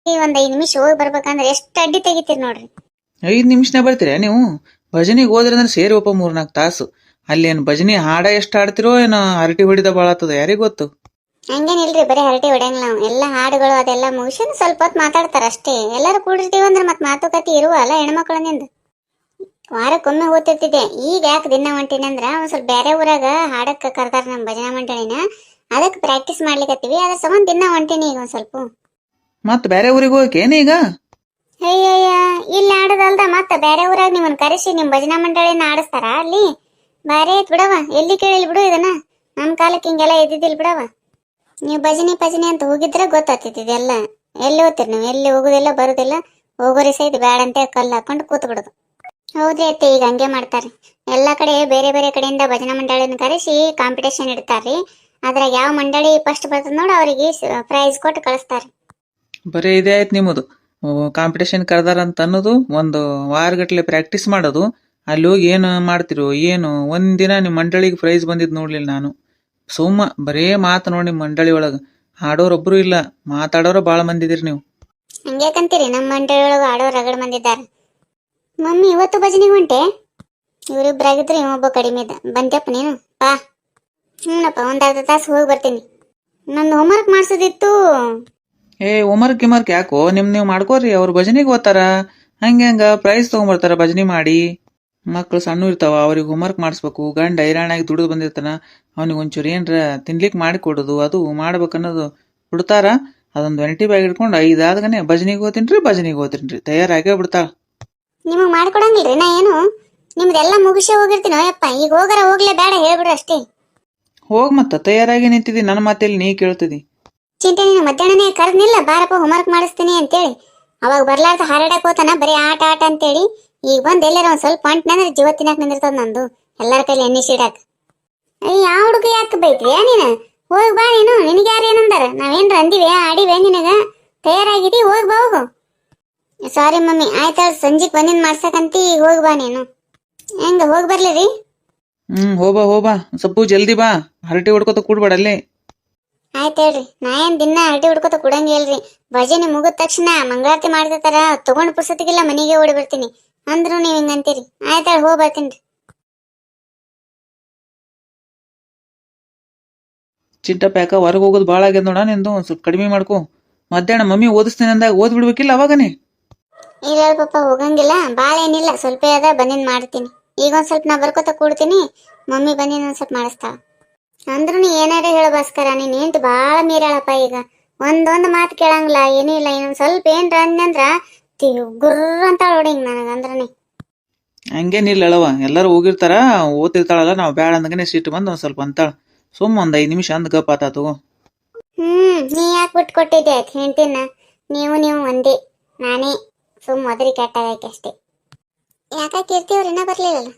ಒಂದ್ 5 ನಿಮಿಷ ಹೋಗಿ ಬರ್ಬೇಕಂದ್ರೆ ಎಷ್ಟು ಅಡ್ಡಿ ತೆಗಿತೀರಿ ನೋಡ್ರಿ. 5 ನಿಮಿಷನೇ ಬರ್ತೀರಾ ನೀವು? ಭಜನಿಗೆ ಹೋದ್ರಿ ಅಂದ್ರೆ ಸೇರಿ ಒಪ್ಪ 3-4 ತಾಸು. ಅಲ್ಲಿ ಏನು ಭಜನಿ ಹಾಡ ಎಷ್ಟು ಹಾಡ್ತಿರೋ ಏನೋ ಹರಟಿ ಹೊಡಿದ ಭಾಳ ಆತದ, ಯಾರಿಗ್ ಗೊತ್ತು? ಹಂಗೇನಿಲ್ರಿ, ಬರೀ ಹರಟೆ ಹೊಡೆಯಂಗಿಲ್ಲ ನಾವು. ಎಲ್ಲ ಹಾಡುಗಳು ಅದೆಲ್ಲ ಮುಗಿಸ್ಕೊಂಡು ಸ್ವಲ್ಪ ಹೊತ್ತು ಮಾತಾಡ್ತಾರ ಅಷ್ಟೇ. ಎಲ್ಲರೂ ಕೂಡಿರ್ತೀವಿ ಅಂದ್ರೆ ಮತ್ತೆ ಮಾತುಕತೆ ಇರುವಲ್ಲ ಹೆಣ್ಮಕ್ಳನಿಂದ. ವಾರಕ್ಕೊಮ್ಮೆ ಓದ್ತಿರ್ತಿದ್ದೆ, ಈಗ ಯಾಕೆ ದಿನ ಹೊಂಟೀನಿ ಅಂದ್ರ ಒಂದ್ ಸ್ವಲ್ಪ ಬೇರೆ ಊರಾಗ ಹಾಡಕ್ಕೆ ಕರ್ದಾರ ನಮ್ಮ ಭಜನಾ ಮಂಡಳಿನ. ಅದಕ್ಕೆ ಪ್ರಾಕ್ಟೀಸ್ ಮಾಡ್ಲಿಕತ್ತೀವಿ, ಅದ್ರ ಸಂಬಂಧ ದಿನ ಹೊಂಟೀನಿ ಈಗ ಒಂದ್ ಸ್ವಲ್ಪ. ಮತ್ತೆ ಬೇರೆ ಊರಿಗೆ ಹೋಗಕೇನು ಈಗ? ಅಯ್ಯಯ್ಯ, ಇಲ್ಲಿ ಆಡೋದಲ್ದ ಮತ್ತೆ ಬೇರೆ ಊರಾಗ ನಿಮ್ಮನ್ನ ಕರೆಸಿ ನಿಮ್ ಭಜನಾ ಮಂಡಳಿನ ಆಡಿಸ್ತಾರ ಅಲ್ಲಿ. ಬಾರಿ ಐತ್ ಬಿಡವ, ಎಲ್ಲಿ ಕೇಳಿಲ್ ಬಿಡು ಇದನ್ನ. ನಮ್ ಕಾಲಕ್ಕೆ ಹಿಂಗೆಲ್ಲ ಇದ್ದಿದ್ದಿಲ್ ಬಿಡವ. ನೀವು ಭಜನೆ ಅಂತ ಹೋಗಿದ್ರೆ ಗೊತ್ತಾಗ್ತಿದ್ದೆಲ್ಲ. ಎಲ್ಲಿ ಹೋಗ್ತೀರಿ ನೀವು? ಎಲ್ಲಿ ಹೋಗುದಿಲ್ಲ ಬರುದಿಲ್ಲ, ಹೋಗೋರಿ ಸಹಿತ ಬ್ಯಾಡ ಅಂತ ಕಲ್ಲು ಹಾಕೊಂಡು ಕೂತ್ ಬಿಡುದು. ಹೌದ್ರಿ ಅತ್ತೆ, ಈಗ ಹಂಗೆ ಮಾಡ್ತಾರೆ. ಎಲ್ಲಾ ಕಡೆ ಬೇರೆ ಬೇರೆ ಕಡೆಯಿಂದ ಭಜನಾ ಮಂಡಳಿನ ಕರೆಸಿ ಕಾಂಪಿಟೇಷನ್ ಇಡ್ತಾರ್ರಿ. ಅದ್ರಾಗ ಯಾವ ಮಂಡಳಿ ಫಸ್ಟ್ ಬರ್ತದ ನೋಡು ಅವ್ರಿಗೆ ಪ್ರೈಸ್ ಕೊಟ್ಟು ಕಳಿಸ್ತಾರೆ. ಬರೀ ಇದೇ ಆಯ್ತು ನಿಮ್ಮದು. ಕಾಂಪಿಟೇಷನ್ ಕರೆದಾರ ಅಂತ ಅನ್ನೋದು, ಒಂದು ವಾರಗಟ್ಲೆ ಪ್ರಾಕ್ಟೀಸ್ ಮಾಡೋದು, ಅಲ್ಲಿ ಹೋಗಿ ಏನು ಮಾಡ್ತಿರೋ ಏನು. ಒಂದಿನ ನಿಮ್ಮ ಮಂಡಳಿಗೆ ಪ್ರೈಸ್ ಬಂದಿದ್ದು ನೋಡ್ಲಿಲ್ಲ ನಾನು. ಸುಮ್ಮ ಬರೇ ಮಾತು ನೋಡಿ ನಿಮ್ಮ ಮಂಡಳಿ ಒಳಗೆ. ಹಾಡೋರೊಬ್ರು ಇಲ್ಲ, ಮಾತಾಡೋರು ಭಾಳ ಮಂದಿದಿರಿ ನೀವು. ಹಂಗ್ಯಾಕಂತೀರಿ? ನಮ್ಮ ಮಂಡಳಿ ಒಳಗೆ ಆಡೋ ರಗಡ್ ಮಂದಿದ್ದಾರೆ. ಮಮ್ಮಿ ಇವತ್ತು ಭಜನೆಗೆ ಹೊಂಟೆ? ಇವರಿಬ್ಬರಾಗಿದ್ರೆ ಇನ್ನೊಬ್ಬ ಕಡಿಮೆ ಇದ್ದ. ಬಂದ್ಯಪ್ಪ ನೀನು? ಬಾ. ಹ್ಞೂನಪ್ಪ, ಒಂದು ಅರ್ಧ ತಾಸು ಹೋಗಿ ಬರ್ತೀನಿ. ನಂದು ಹೋಮ್ವರ್ಕ್ ಮಾಡಿಸೋದಿತ್ತು. ಹೋಮ್ವರ್ಕ್ ಗಿಮರ್ಕ್ ಯಾಕೋ? ನೀವು ಮಾಡ್ಕೋರಿ, ಅವ್ರು ಭಜನಿಗೆ ಓದ್ತಾರ. ಹಂಗ ಪ್ರೈಸ್ ತೊಗೊಂಬರ್ತಾರ ಭಜನೆ ಮಾಡಿ. ಮಕ್ಳು ಸಣ್ಣ ಇರ್ತಾವ, ಅವ್ರಿಗೆ ಹೋಮ್ವರ್ಕ್ ಮಾಡಿಸ್ಬೇಕು. ಗಂಡ ಹೈರಾಣಾಗಿ ದುಡಿದು ಬಂದಿರ್ತಾನ, ಅವ್ನಿಗೆ ಒಂಚೂರು ಏನರ ತಿನ್ಲಿಕ್ಕೆ ಮಾಡಿ ಕೊಡೋದು, ಅದು ಮಾಡ್ಬೇಕನ್ನೋದು ಬಿಡ್ತಾರ. ಅದೊಂದು ವೆಂಟಿ ಬ್ಯಾಗ್ ಇಟ್ಕೊಂಡು 5 ಆದ್ಗನೆ ಭಜನಿಗೆ ಓದ್ತೀನಿ ತಯಾರಾಗೇ ಬಿಡ್ತಾಳ. ನಿಮಗೆ ಮಾಡ್ಕೊಡಂಗಿಲ್ರಿ? ನಾ ಏನು ನಿಮ್ದೆಲ್ಲ ಮುಗಿಸೇ ಹೋಗಿರ್ತೀನಿ. ಅಯ್ಯಪ್ಪ, ಈಗ ಹೋಗಾರ ಹೋಗ್ಲೇ ಬೇಡ ಹೇಳ್ಬಿಡು ಅಷ್ಟೇ. ಹೋಗ್ ಮತ್ತ, ತಯಾರಾಗಿ ನಿಂತಿದ್ದಿ, ನನ್ನ ಮಾತೇಲಿ ನೀ ಕೇಳ್ತಿದಿ. ಚಿಂತೆ, ನೀನು ಮಧ್ಯಾಹ್ನನೇ ಕರೆದ್ನಿಲ್ಲ ಬಾರಪ್ಪ ಹೋಮ್ವರ್ಕ್ ಮಾಡಿಸ್ತೀನಿ ಅಂತೇಳಿ. ಅವಾಗ ಬರ್ಲಾರ್ದ ಹಾರಾಡಕ್ ಹೋತಾನ, ಬರೀ ಆಟ ಆಟ ಅಂತೇಳಿ. ಈಗ ಬಂದ್ ಎಲ್ಲಾರ ಒಂದ್ ಸ್ವಲ್ಪ ಅಂಟ್ನಂದ್ರೆ ಜೀವ ತಿನ್ನಾಕ್ ನಿಂದಿರ್ತದ ನಂದು, ಎಲ್ಲರ ಕೈಲಿ ಎಣ್ಣೆ ಸೀಡಾಕ್. ಅಯ್ಯ, ಯಾವ ಹುಡುಗ ಯಾಕೆ ಬೈತ್ರಿ ನೀನು? ಹೋಗ್ ಬಾ ನೀನು. ನಿನಗೆ ಯಾರು ಏನಂದಾರ? ನಾವೇನ್ರ ಅಂದಿವೆ ಆಡಿವೆ ನಿನಗ? ತಯಾರಾಗಿದಿ, ಹೋಗ್ ಬಾ ಹೋಗು. ಸಾರಿ ಮಮ್ಮಿ, ಆಯ್ತಾ, ಸಂಜೆಗ್ ಬಂದಿನ್ ಮಾಡ್ಸಕಂತಿ, ಹೋಗಿ ಬಾ ನೀನು. ಹೆಂಗ ಹೋಗಿ ಬರ್ಲಿ ರೀ? ಹೋಬಾ ಸ್ವಲ್ಪ ಜಲ್ದಿ ಬಾ, ಹರಟಿ ಹೊಡ್ಕೊತ ಕೂಡ್ಬೇಡ ಅಲ್ಲೇ. ಆಯ್ತು ಹೇಳ್ರಿ. ನಾ ಏನ್ ದಿನ ಹರಟಿ ಹುಡ್ಕೋತ ಕುಡಂಗಿ ಹೇಳ್ರಿ. ಭಜನೆ ಮುಗಿದ ತಕ್ಷಣ ಮಂಗಳಾರತಿ ಮಾಡ್ತಿರ್ತಾರ, ತಗೊಂಡ್ ಪುಸ್ತಕಿಲ್ಲ ಮನೆಗೆ ಓಡಿ ಬರ್ತೀನಿ. ಅಂದ್ರು ನೀವ್ ಹಿಂಗಂತೀರಿ. ಆಯ್ತಾ, ಹೋಗಿ ಬರ್ತೀನಿ. ಚಿಂಟಪ್ಪ, ಯಾಕ ಹೊರಗೆ ಹೋಗೋದು ಭಾಳ ಆಗ್ಯದ ನೋಡ ನಿಂದು. ಒಂದ್ ಸ್ವಲ್ಪ ಕಡಿಮೆ ಮಾಡ್ಕೊ. ಮಧ್ಯಾಹ್ನ ಮಮ್ಮಿ ಓದಿಸ್ತೀನಿ ಅಂದಾಗ ಓದ್ ಬಿಡ್ಬೇಕಿಲ್ಲ ಅವಾಗನೇ. ಇಲ್ಲ ಪಾಪ, ಹೋಗಂಗಿಲ್ಲ. ಬಾಳ ಏನಿಲ್ಲ, ಸ್ವಲ್ಪ ಅದ, ಬಂದಿನ್ ಮಾಡ್ತೀನಿ. ಈಗ ಒಂದ್ ಸ್ವಲ್ಪ ನಾ ಬರ್ಕೋತ ಕೂಡ್ತೀನಿ, ಮಮ್ಮಿ ಬಂದಿನ ಒಂದ್ ಸ್ವಲ್ಪ ಮಾಡಿಸ್ತಾಳ. ಅಂದ್ರು ನೀ ಏನಾರ ಹೇಳ ಭಾಸ್ಕರ, ನೀನ್ ಏಂತ ಬಾಳ ಮೀರಾಳಪ್ಪ. ಈಗ ಒಂದೊಂದ್ ಮಾತು ಕೇಳಂಗಿಲ್ಲ, ಏನೂ ಇಲ್ಲ. ಇನ್ನೊಂದ್ ಸ್ವಲ್ಪ ಏನ್ರ ಅಂದ್ರ ಗುರ್ರ ಅಂತ ಹೊಡಿಂಗ್ ನನಗಂದ್ರನೇ. ಹಂಗೇನಿಲ್ಲ ಅಳವ, ಎಲ್ಲರೂ ಹೋಗಿರ್ತಾರ, ಓದ್ತಿರ್ತಾಳಲ್ಲ, ನಾವು ಬ್ಯಾಡ ಅಂದಗನೆ ಸಿಟ್ಟು ಬಂದು ಒಂದ್ ಸ್ವಲ್ಪ ಅಂತಾಳ. ಒಂದ್ 5 ನಿಮಿಷ ಅಂದ್ ಗಪ್ ಆತಾತು. ನೀ ಯಾಕೆ ಬಿಟ್ಟು ಕೊಟ್ಟಿದ್ದೆ ಆಯ್ತು ಹೆಂಡ್ತಿನ? ನೀವು ಒಂದೇ, ನಾನೇ ಮೊದಲಿ ಕೆಟ್ಟಾಗೈತೆ ಅಷ್ಟೇ. ಯಾಕ ಕೀರ್ತಿಯವ್ರು ಇನ್ನೂ ಬರ್ಲಿಲ್ಲಲ್ಲ?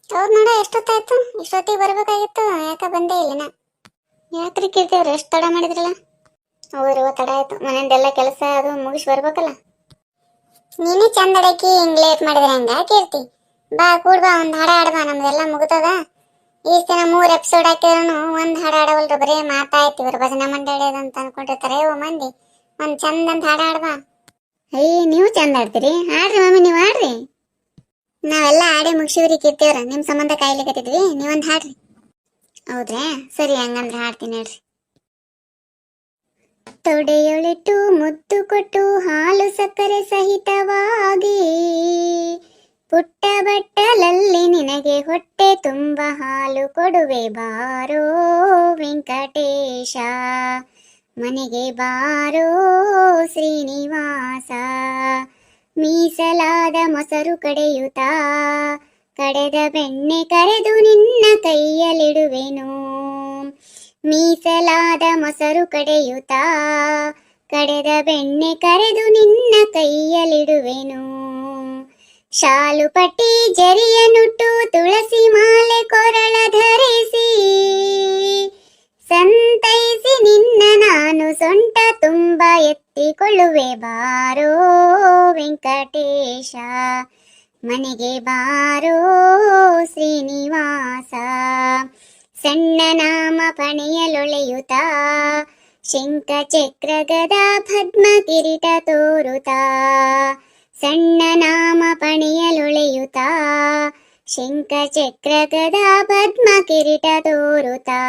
ಅವ್ರು ನೋಡ ಎಷ್ಟೊತ್ತಾಯ್ತು, ಇಷ್ಟೊತ್ತಿಗೆ ಬರ್ಬೇಕಾಗಿತ್ತು, ಯಾಕ ಬಂದೇ ಇಲ್ಲನ? ಯಾಕ್ರಿ ಕೀರ್ತಿಯವ್ರು ಎಷ್ಟು ತಡ ಮಾಡಿದ್ರಲ್ಲ? ಅವರು ತಡ ಆಯ್ತು, ಮನೆಯದೆಲ್ಲ ಕೆಲಸ ಅದು ಮುಗಿಸಿ ಬರ್ಬೇಕಲ್ಲ. ನೀನೇ ಚಂದ ಅಡಕಿ ಹಿಂಗ್ ಲೇಟ್ ಮಾಡಿದ್ರೆ ಹಂಗ ಕೀರ್ತಿ? ಬಾ ಕೂಡ್ಬಾ, ಒಂದ್ ಹಾಡ ಆಡ್ಬಾ, ನಮ್ದೆಲ್ಲ ಮುಗಿತದ. ಈ ದಿನ 3 ಎಪಿಸೋಡ್ ಹಾಕಿದ್ರು ಒಂದ್ ಹಾಡ ಆಡವಲ್ರು, ಬರೀ ಮಾತಾಯ್ತು. ಇವ್ರು ಭಜನಾ ಮಂಡಳಿ ಅಂತ ಅನ್ಕೊಂಡಿರ್ತಾರೆ ಮಂದಿ. ಒಂದ್ ಚಂದ ಅಂತ ಹಾಡ ಆಡ್ಬಾ. ಅಯ್ಯ, ನೀವು ಚಂದ ಆಡ್ತೀರಿ, ಆಡ್ರಿ ಮಮ್ಮಿ, ನೀವು ಆಡ್ರಿ. ನಾವೆಲ್ಲ ಆಡಿ ಮುಗಿಸಿವ್ರಿ ಕೀರ್ತಿಯವ್ರ, ನಿಮ್ ಸಂಬಂಧ ಕಾಯ್ಲಿಕತ್ತಿದ್ವಿ, ನೀವೊಂದ್ ಹಾಡ್ರಿ. ಹೌದ್ರಾ? ಸರಿ, ಹಂಗಂದ್ರೆ ಹಾಡ್ತೀನಿ ಹೇಳ್ರಿ. ತೊಡೆಯೊಳಿಟ್ಟು ಮುತ್ತು ಕೊಟ್ಟು ಹಾಲು ಸಕ್ಕರೆ ಸಹಿತವಾಗಿ, ಪುಟ್ಟ ಬಟ್ಟಲಲ್ಲಿ ನಿನಗೆ ಹೊಟ್ಟೆ ತುಂಬ ಹಾಲು ಕೊಡುವೆ ಬಾರೋ ವೆಂಕಟೇಶ, ಮನೆಗೆ ಬಾರೋ ಶ್ರೀನಿವಾಸ. ಮೀಸಲಾದ ಮೊಸರು ಕಡೆಯುತ್ತಾ ಕಡೆದ ಬೆಣ್ಣೆ ಕರೆದು ನಿನ್ನ ಕೈಯಲ್ಲಿಡುವೆನು. ಮೀಸಲಾದ ಮೊಸರು ಕಡೆಯುತ್ತಾ ಕಡೆದ ಬೆಣ್ಣೆ ಕರೆದು ನಿನ್ನ ಕೈಯಲ್ಲಿಡುವೆನು. ಶಾಲು ಪಟ್ಟಿ ಜರಿಯ ನುಟ್ಟು ತುಳಸಿ ಮಾಲೆ ಕೊರಳ ಧರಿಸಿ, ಸಂತೈಸಿ ನಿನ್ನ ನಾನು ಸೊಂಟ ತುಂಬ ಎತ್ತಿಕೊಳ್ಳುವೆ ಬಾರೋ ವೆಂಕಟೇಶ, ಮನೆಗೆ ಬಾರೋ ಶ್ರೀನಿವಾಸ. ಸಣ್ಣ ನಾಮ ಪಣೆಯಲೊಳೆಯುತ್ತಾ ಶಂಖ ಚಕ್ರ ಗದಾ ಪದ್ಮ ಕಿರೀಟ ತೋರುತ್ತಾ ಸಣ್ಣ ನಾಮ ಪಣಿಯಲೊಳೆಯುತ್ತಾ ಶಂಖ ಚಕ್ರ ಗದಾ ಪದ್ಮ ಕಿರೀಟ ತೋರುತ್ತಾ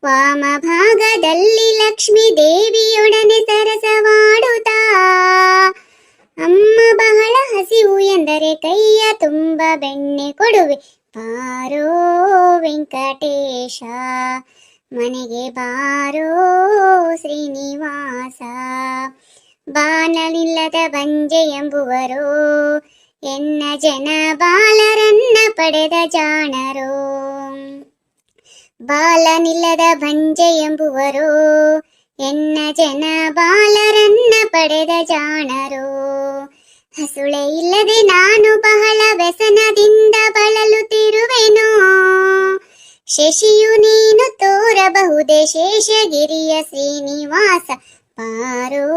ವಾಮ ಭಾಗದಲ್ಲಿ ಲಕ್ಷ್ಮೀ ದೇವಿಯೊಡನೆ ಸರಸವಾಡುತ್ತಾ ಅಮ್ಮ ಬಹಳ ಹಸಿವು ಎಂದರೆ ಕೈಯ ತುಂಬ ಬೆಣ್ಣೆ ಕೊಡುವೆ ಬಾರೋ ವೆಂಕಟೇಶ ಮನೆಗೆ ಬಾರೋ ಶ್ರೀನಿವಾಸ ಬಾಲನಿಲ್ಲದ ಬಂಜೆ ಎಂಬುವರು ಎನ್ನ ಜನ ಬಾಲರನ್ನ ಪಡೆದ ಜಾಣರು ಬಾಲನಿಲ್ಲದ ಬಂಜೆ ಎಂಬುವರು ಎನ್ನ ಜನ ಬಾಲರನ್ನ ಪಡೆದ ಜಾಣರು ಹಸುಳೆ ಇಲ್ಲದೆ ನಾನು ಬಹಳ ವ್ಯಸನದಿಂದ ಬಳಲುತ್ತಿರುವೆನು ಶಶಿಯು ನೀನು ತೋರಬಹುದೇ ಶೇಷಗಿರಿಯ ಶ್ರೀನಿವಾಸ ಬಾರೋ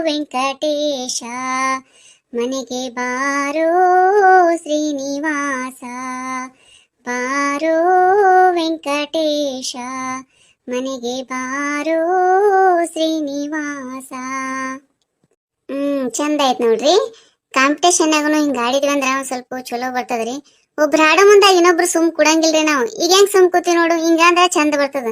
ವೆಂಕಟೇಶ ಮನೆಗೆ ಬಾರೋ ಶ್ರೀನಿವಾಸ ಬಾರೋ ವೆಂಕಟೇಶ ಮನೆಗೆ ಬಾರೋ ಶ್ರೀನಿವಾಸ ಚಂದ ಆಯ್ತು ನೋಡ್ರಿ. ಕಾಂಪಿಟೇಷನ್ನಾಗೂ ಹಿಂಗೆ ಆಡಿದ್ವಿ ಅಂದ್ರೆ ಒಂದು ಸ್ವಲ್ಪ ಚಲೋ ಬರ್ತದ್ರಿ. ಒಬ್ರು ಹಾಡೋ ಮುಂದಾಗ ಇನ್ನೊಬ್ರು ಸುಮ್ ಕುಡಂಗಿಲ್ರಿ ನಾವು. ಈಗ ಹೆಂಗ್ ಸುಮ್ ಕೂತೀವಿ ನೋಡು, ಹಿಂಗಂದ್ರೆ ಚಂದ ಬರ್ತದ.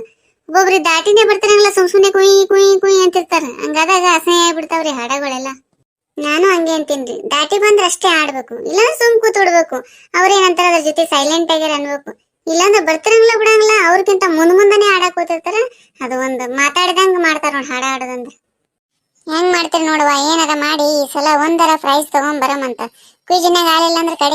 ಒಬ್ಬೊಬ್ರು ದಾಟಿನೇ ಬರ್ತಾರಂಗಿಲ್ಲ, ಸುಮ್ನೆ ಕುಯ್ ಕುಯ್ ಕುಯ್ ಅಂತಿರ್ತಾರ. ಹಂಗಾದಾಗ ಅಸಹ್ಯ ಆಗ್ಬಿಡ್ತಾವ್ರಿ ಹಾಡಗಳೆಲ್ಲ. ನಾನು ಹಂಗೆ ಅಂತೀನ್ರಿ, ದಾಟಿ ಬಂದ್ರೆ ಅಷ್ಟೇ ಆಡ್ಬೇಕು, ಇಲ್ಲಾಂದ್ರೆ ಸುಮ್ ಕೂತ್ ಬಿಡ್ಬೇಕು. ಅವ್ರೇನಂತಾರ ಅದ್ರ ಜೊತೆ ಸೈಲೆಂಟ್ ಆಗ್ಯಾರ ಅನ್ಬೇಕು. ಇಲ್ಲಾಂದ್ರೆ ಬರ್ತಿರಂಗಿಲ್ಲ ಬಿಡಂಗಿಲ್ಲ, ಅವ್ರಕ್ಕಿಂತ ಮುಂದೆ ಆಡಕ್ ಹೋತಿರ್ತಾರ. ಅದು ಒಂದು ಮಾತಾಡ್ದಂಗ ಮಾಡ್ತಾರ ನೋಡಿ ಹಾಡ ಆಡೋದಂದ್ರೆ. ಹೆಂಗ್ ಮಾಡ್ತೀರಿ ನೋಡುವ, ಏನಾರ ಮಾಡಿ ಈ ಸಲ ಒಂದರ ಪ್ರೈಸ್ ತಗೊಂಡ್ ಬರಮಂತ. ಕ್ವಿಜ್ನಾಗ ಆಲಿಲ್ಲ ಅಂದ್ರೆ ಕಡೆ